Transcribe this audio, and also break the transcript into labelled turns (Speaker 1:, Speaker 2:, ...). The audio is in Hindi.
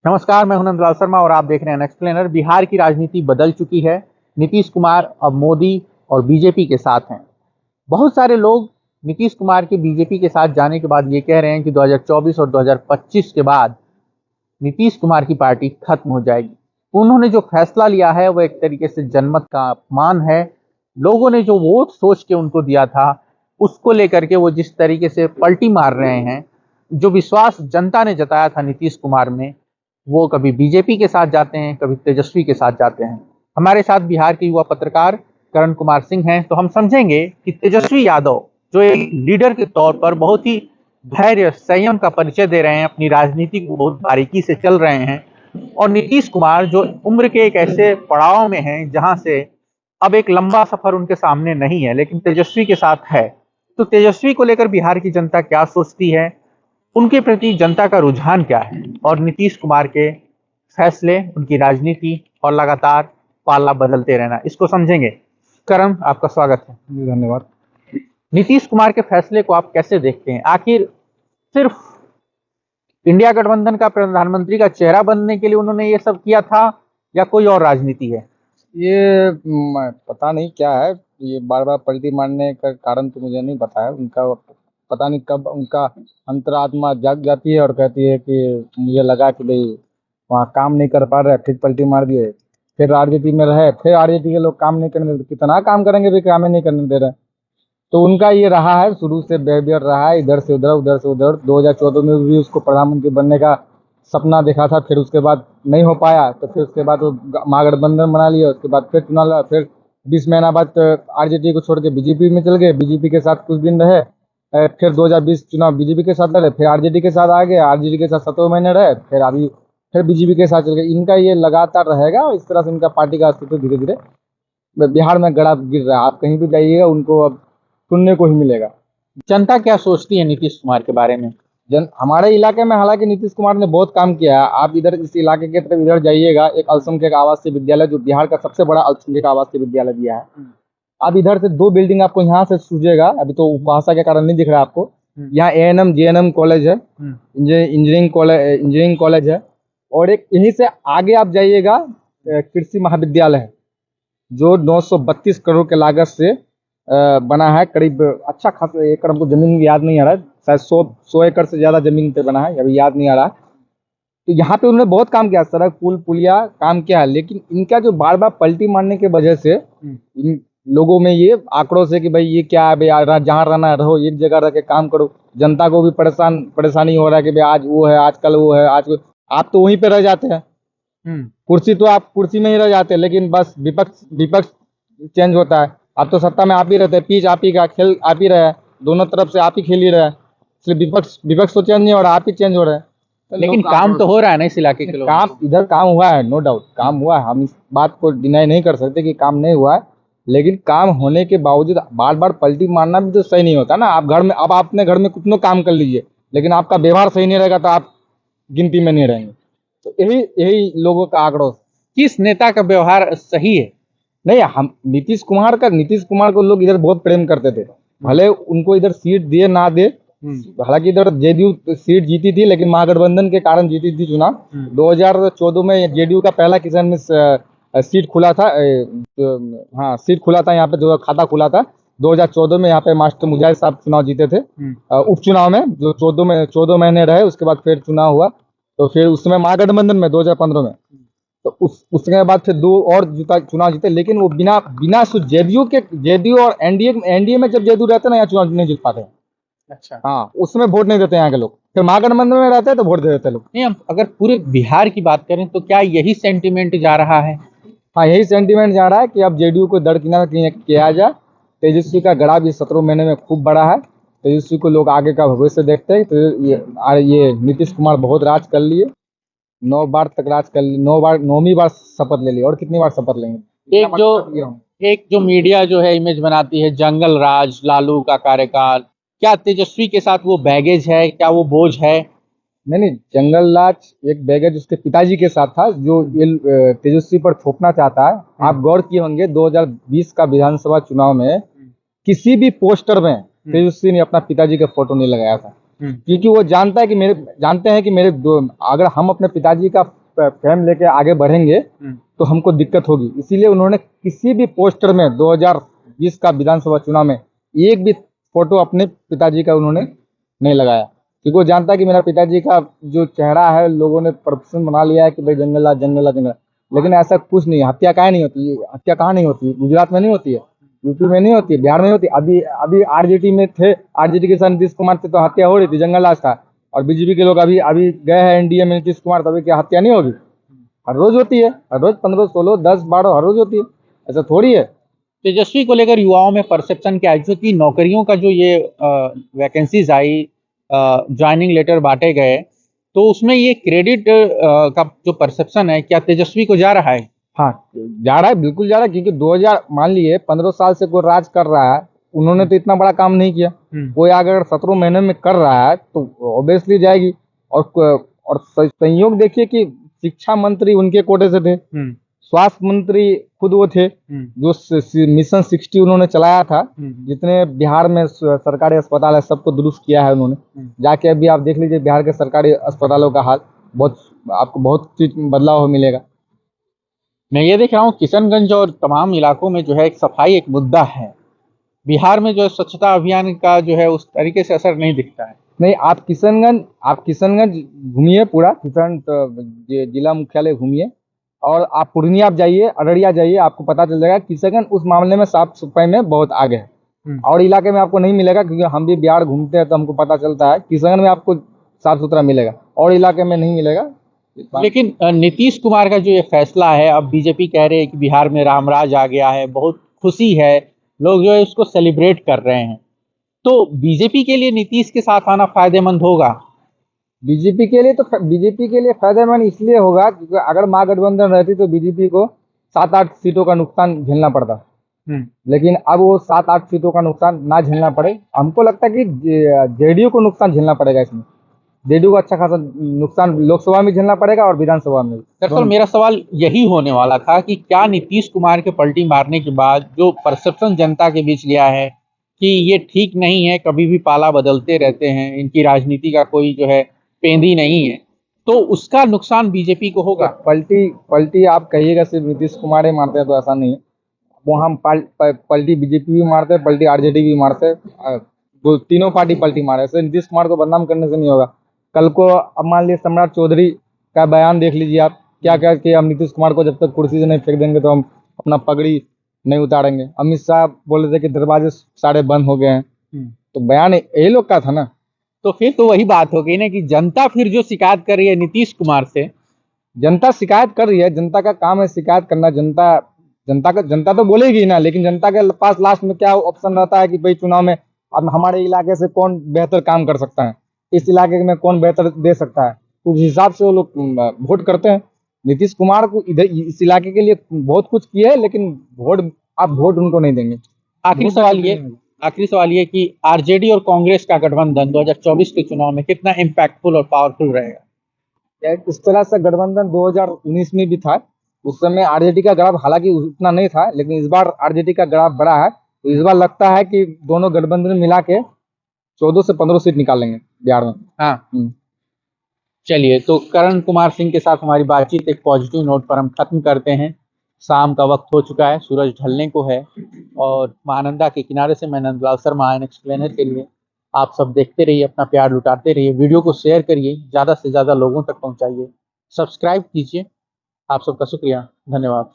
Speaker 1: नमस्कार, मैं हूं नंदलाल शर्मा और आप देख रहे हैं एक्सप्लेनर। बिहार की राजनीति बदल चुकी है। नीतीश कुमार अब मोदी और बीजेपी के साथ हैं। बहुत सारे लोग नीतीश कुमार के बीजेपी के साथ जाने के बाद ये कह रहे हैं कि 2024 और 2025 के बाद नीतीश कुमार की पार्टी खत्म हो जाएगी। उन्होंने जो फैसला लिया है वो एक तरीके से जनमत का अपमान है। लोगों ने जो वोट सोच के उनको दिया था उसको लेकर के वो जिस तरीके से पलटी मार रहे हैं, जो विश्वास जनता ने जताया था नीतीश कुमार में, वो कभी बीजेपी के साथ जाते हैं, कभी तेजस्वी के साथ जाते हैं। हमारे साथ बिहार के युवा पत्रकार करण कुमार सिंह हैं, तो हम समझेंगे कि तेजस्वी यादव जो एक लीडर के तौर पर बहुत ही धैर्य संयम का परिचय दे रहे हैं, अपनी राजनीति को बहुत बारीकी से चल रहे हैं, और नीतीश कुमार जो उम्र के एक ऐसे पड़ाव में हैं जहां से अब एक लंबा सफर उनके सामने नहीं है लेकिन तेजस्वी के साथ है। तो तेजस्वी को लेकर बिहार की जनता क्या सोचती है, उनके प्रति जनता का रुझान क्या है, और नीतीश कुमार के फैसले, उनकी राजनीति और लगातार पाला बदलते रहना, इसको समझेंगे। करण, आपका स्वागत है।
Speaker 2: धन्यवाद।
Speaker 1: नीतीश कुमार के फैसले को आप कैसे देखते हैं? आखिर सिर्फ इंडिया गठबंधन का प्रधानमंत्री का चेहरा बनने के लिए उन्होंने ये सब किया था या कोई और राजनीति है?
Speaker 2: ये पता नहीं क्या है, ये बार बार पलटी मारने का कारण तो मुझे नहीं पता है। उनका पता नहीं कब उनका अंतरात्मा जाग जाती है और कहती है कि मुझे लगा कि भाई वहाँ काम नहीं कर पा रहे, फिर पलटी मार दिए, फिर आरजेडी में रहे, फिर आरजेडी के लोग काम नहीं करने देते। कितना काम करेंगे भाई, काम ही नहीं करने दे रहे। तो उनका ये रहा है, शुरू से बिहेवियर रहा है, इधर से उधर उधर से उधर। 2014 में भी उसको प्रधानमंत्री बनने का सपना देखा था, फिर उसके बाद नहीं हो पाया, तो फिर उसके बाद वो महागठबंधन बना लिया। उसके बाद फिर चुनाव लड़ा, फिर 20 महीना बाद आरजेडी को छोड़ के बीजेपी में चल गए, बीजेपी के साथ कुछ दिन रहे, फिर 2020 चुनाव बीजेपी के साथ लड़े, फिर आरजेडी के साथ आ गए, आरजेडी के साथ 7 महीने रहे, फिर अभी फिर बीजेपी के साथ चल गए। इनका ये लगातार रहेगा और इस तरह से इनका पार्टी का अस्तित्व धीरे धीरे बिहार में गड़ा गिर रहा है। आप कहीं भी जाइएगा उनको अब सुनने को ही मिलेगा।
Speaker 1: जनता क्या सोचती है नीतीश कुमार के बारे में?
Speaker 2: हमारे इलाके में हालांकि नीतीश कुमार ने बहुत काम किया है। आप इधर इस इलाके के तरफ इधर जाइएगा, एक अल्पसंख्यक आवासीय विद्यालय जो बिहार का सबसे बड़ा अल्पसंख्यक आवासीय विद्यालय दिया है। अब इधर से 2 बिल्डिंग आपको यहाँ से सूझेगा, अभी तो भाषा के कारण नहीं दिख रहा है आपको। यहाँ ANM JNM कॉलेज है, इंजीनियरिंग कॉलेज है, और एक यहीं से आगे आप जाइएगा कृषि महाविद्यालय है जो 932 करोड़ के लागत से बना है। करीब अच्छा खासा एकड़, हमको जमीन याद नहीं आ रहा है, शायद 100 एकड़ से ज्यादा जमीन पे बना है, अभी याद नहीं आ रहा। तो यहाँ पे उन्होंने बहुत काम किया, सड़क पुल पुलिया काम किया है। लेकिन इनका जो बार बार पलटी मारने की वजह से इन लोगों में ये आक्रोश है कि भाई ये क्या है भाई, जहाँ रहना रहो, एक जगह रह के काम करो। जनता को भी परेशानी हो रहा है कि भाई आज वो है, आज कल वो है, आप तो वहीं पे रह जाते हैं। कुर्सी तो आप कुर्सी में ही रह जाते हैं, लेकिन बस विपक्ष चेंज होता है। आप तो सत्ता में आप ही रहते हैं, पिच आप ही का, खेल आप ही रहे हैं, दोनों तरफ से आप ही खेल ही रहे हैं, इसलिए विपक्ष तो चेंज नहीं हो रहा, आप ही चेंज हो रहे हैं।
Speaker 1: लेकिन काम तो हो रहा है ना इस इलाके के लोग?
Speaker 2: काम इधर काम हुआ है, नो डाउट काम हुआ है, हम इस बात को डिनाई नहीं कर सकते कि काम नहीं हुआ है। लेकिन काम होने के बावजूद बार बार पलटी मारना भी तो सही नहीं होता ना। आप घर में, अब आप अपने घर में कितनों काम कर लीजिए, लेकिन आपका व्यवहार सही नहीं रहेगा तो आप गिनती में नहीं रहेंगे। तो यही लोगों का आक्रोश।
Speaker 1: किस नेता का व्यवहार सही है?
Speaker 2: नहीं, हम नीतीश कुमार को लोग इधर बहुत प्रेम करते थे, भले उनको इधर सीट दिए ना दे। हालांकि इधर जेडीयू सीट जीती थी, लेकिन महागठबंधन के कारण जीती थी चुनाव। 2014 में जेडीयू का पहला किसान में सीट खुला था, हाँ सीट खुला था यहाँ पे, जो खाता खुला था 2014 में। यहाँ पे मास्टर मुजाहिद साहब चुनाव जीते थे उपचुनाव में, जो 14 महीने रहे। उसके बाद फिर चुनाव हुआ, तो फिर उस समय महागठबंधन में 2015 में, तो उसके बाद फिर 2 और चुनाव जीते। लेकिन वो बिना जेडीयू और एनडीए में जब जेडीयू रहते ना, यहाँ चुनाव नहीं जीत पाते।
Speaker 1: अच्छा,
Speaker 2: हाँ, उसमें वोट नहीं देते यहाँ के लोग। फिर महागठबंधन में रहते हैं तो वोट दे देते लोग।
Speaker 1: नहीं, हम अगर पूरे बिहार की बात करें तो क्या यही सेंटिमेंट जा रहा है?
Speaker 2: हाँ, यही सेंटिमेंट जा रहा है कि अब जेडीयू को दरकिनार किया जाए। तेजस्वी का गड़ा भी 17 महीने में खूब बड़ा है। तेजस्वी को लोग आगे का भविष्य देखते हैं। तो ये नीतीश कुमार बहुत राज कर लिए, 9 बार तक राज कर लिए, 9वीं बार शपथ ले ली, और कितनी बार शपथ लेंगे?
Speaker 1: एक जो मीडिया जो है इमेज बनाती है जंगल राज, लालू का कार्यकाल, क्या तेजस्वी के साथ वो बैगेज है, क्या वो बोझ है?
Speaker 2: नहीं, जंगल राज एक बैगेज उसके पिताजी के साथ था, जो ये तेजस्वी पर थोपना चाहता है। आप गौर किए होंगे 2020 का विधानसभा चुनाव में किसी भी पोस्टर में तेजस्वी ने अपना पिताजी का फोटो नहीं लगाया था। क्योंकि वो जानता है कि जानते हैं कि अगर हम अपने पिताजी का फेम लेके आगे बढ़ेंगे तो हमको दिक्कत होगी। इसीलिए उन्होंने किसी भी पोस्टर में 2020 का विधानसभा चुनाव में एक भी फोटो अपने पिताजी का उन्होंने नहीं लगाया, क्योंकि वो जानता है कि मेरा पिताजी का जो चेहरा है लोगों ने परसेप्शन बना लिया है कि भाई जंगलराज जंगलराज जंगल। लेकिन ऐसा कुछ नहीं है। हत्या काहे नहीं होती? हत्या कहाँ नहीं होती है? गुजरात में नहीं होती है, यूपी में नहीं होती है, बिहार में नहीं होती। अभी अभी आरजेडी में थे, आरजेडी के साथ नीतीश कुमार थे तो हत्या हो रही थी, जंगलराज था। और बीजेपी के लोग अभी अभी गए हैं एनडीए में नीतीश कुमार, तभी क्या हत्या नहीं होगी? हर रोज होती है, हर रोज 15, 16, 10, 12 हर रोज होती है, ऐसा थोड़ी है।
Speaker 1: तेजस्वी को लेकर युवाओं में परसेप्शन क्या है? क्योंकि नौकरियों का जो ये वैकेंसीज आई, ज्वाइनिंग लेटर बांटे गए, तो उसमें ये क्रेडिट का जो परसेप्शन है, क्या तेजस्वी को जा रहा है?
Speaker 2: हाँ, जा रहा है, बिल्कुल जा रहा है, क्योंकि 2000 मान लिए 15 साल से कोई राज कर रहा है, उन्होंने तो इतना बड़ा काम नहीं किया। कोई अगर 17 महीने में कर रहा है तो ऑब्वियसली जाएगी। और संयोग देखिए कि शिक्षा मंत्री उनके कोटे से थे, स्वास्थ्य मंत्री खुद वो थे, जो मिशन 60 उन्होंने चलाया था, जितने बिहार में सरकारी अस्पताल है सबको दुरुस्त किया है उन्होंने। जाके अभी आप देख लीजिए बिहार के सरकारी अस्पतालों का हाल, आपको बहुत चीज बदलाव मिलेगा।
Speaker 1: मैं ये देख रहा हूँ किशनगंज और तमाम इलाकों में जो है एक सफाई एक मुद्दा है। बिहार में जो है स्वच्छता अभियान का जो है उस तरीके से असर नहीं दिखता है।
Speaker 2: नहीं, आप किशनगंज घूमिए, पूरा जिला मुख्यालय घूमिए, और आप पूर्णिया आप जाइए, अररिया जाइए, आपको पता चल जाएगा किशनगंज उस मामले में साफ सफाई में बहुत आगे है। और इलाके में आपको नहीं मिलेगा, क्योंकि हम भी बिहार घूमते हैं तो हमको पता चलता है किशनगंज में आपको साफ सुथरा मिलेगा, और इलाके में नहीं मिलेगा।
Speaker 1: लेकिन नीतीश कुमार का जो ये फैसला है, अब बीजेपी कह रहे हैं कि बिहार में रामराज आ गया है, बहुत खुशी है, लोग जो है उसको सेलिब्रेट कर रहे हैं, तो बीजेपी के लिए नीतीश के साथ आना फायदेमंद होगा?
Speaker 2: बीजेपी के लिए फायदेमंद इसलिए होगा क्योंकि अगर महागठबंधन रहती तो बीजेपी को 7-8 सीटों का नुकसान झेलना पड़ता। लेकिन अब वो 7-8 सीटों का नुकसान ना झेलना पड़े, हमको लगता है कि जेडीयू को नुकसान झेलना पड़ेगा इसमें। जेडीयू को अच्छा खासा नुकसान लोकसभा में झेलना पड़ेगा और विधानसभा में।
Speaker 1: दरअसल मेरा सवाल यही होने वाला था कि क्या नीतीश कुमार के पलटी मारने के बाद जो परसेप्शन जनता के बीच गया है कि ये ठीक नहीं है, कभी भी पाला बदलते रहते हैं, इनकी राजनीति का कोई जो है पेंदी नहीं है, तो उसका नुकसान बीजेपी को होगा?
Speaker 2: पलटी आप कहिएगा सिर्फ नीतीश कुमार ही मारते हैं तो ऐसा नहीं है। वो हम पलटी बीजेपी भी मारते हैं, पलटी आरजेडी भी मारते हैं, वो तीनों पार्टी पलटी मारे। ऐसे नीतीश कुमार को बदनाम करने से नहीं होगा। कल को अब मान लीजिए सम्राट चौधरी का बयान देख लीजिए आप, क्या क्या कि हम नीतीश कुमार को जब तक कुर्सी से नहीं फेंक देंगे तो हम अपना पगड़ी नहीं उतारेंगे। अमित शाह बोल रहे थे कि दरवाजे सारे बंद हो गए हैं, तो बयान यही लोग का था ना।
Speaker 1: तो फिर तो वही बात हो गई ना कि जनता फिर जो शिकायत कर रही है नीतीश कुमार से,
Speaker 2: जनता शिकायत कर रही है, जनता का काम है शिकायत करना। जनता तो बोलेगी ना, लेकिन जनता के पास लास्ट में क्या ऑप्शन रहता है कि भाई चुनाव में अब हमारे इलाके से कौन बेहतर काम कर सकता है, इस इलाके में कौन बेहतर दे सकता है, उस हिसाब से वो लोग वोट करते हैं। नीतीश कुमार को इधर इस इलाके के लिए बहुत कुछ किया है, लेकिन आप वोट उनको नहीं देंगे।
Speaker 1: आखिरी सवाल ये कि आरजेडी और कांग्रेस का गठबंधन 2024 के चुनाव में कितना इम्पैक्टफुल और पावरफुल रहेगा?
Speaker 2: इस तरह से गठबंधन 2019 में भी था, उस समय आरजेडी का ग्राफ हालांकि उतना नहीं था, लेकिन इस बार आरजेडी का ग्राफ बड़ा है, तो इस बार लगता है कि दोनों गठबंधन मिला के 14 से 15 सीट निकालेंगे बिहार में।
Speaker 1: हाँ, चलिए, तो करण कुमार सिंह के साथ हमारी बातचीत एक पॉजिटिव नोट पर हम खत्म करते हैं। शाम का वक्त हो चुका है, सूरज ढलने को है, और महानंदा के किनारे से मैं नंदलाल शर्मा एन एक्सप्लेनर के लिए आप सब देखते रहिए, अपना प्यार लुटाते रहिए, वीडियो को शेयर करिए, ज़्यादा से ज़्यादा लोगों तक पहुंचाइए, सब्सक्राइब कीजिए। आप सबका शुक्रिया, धन्यवाद।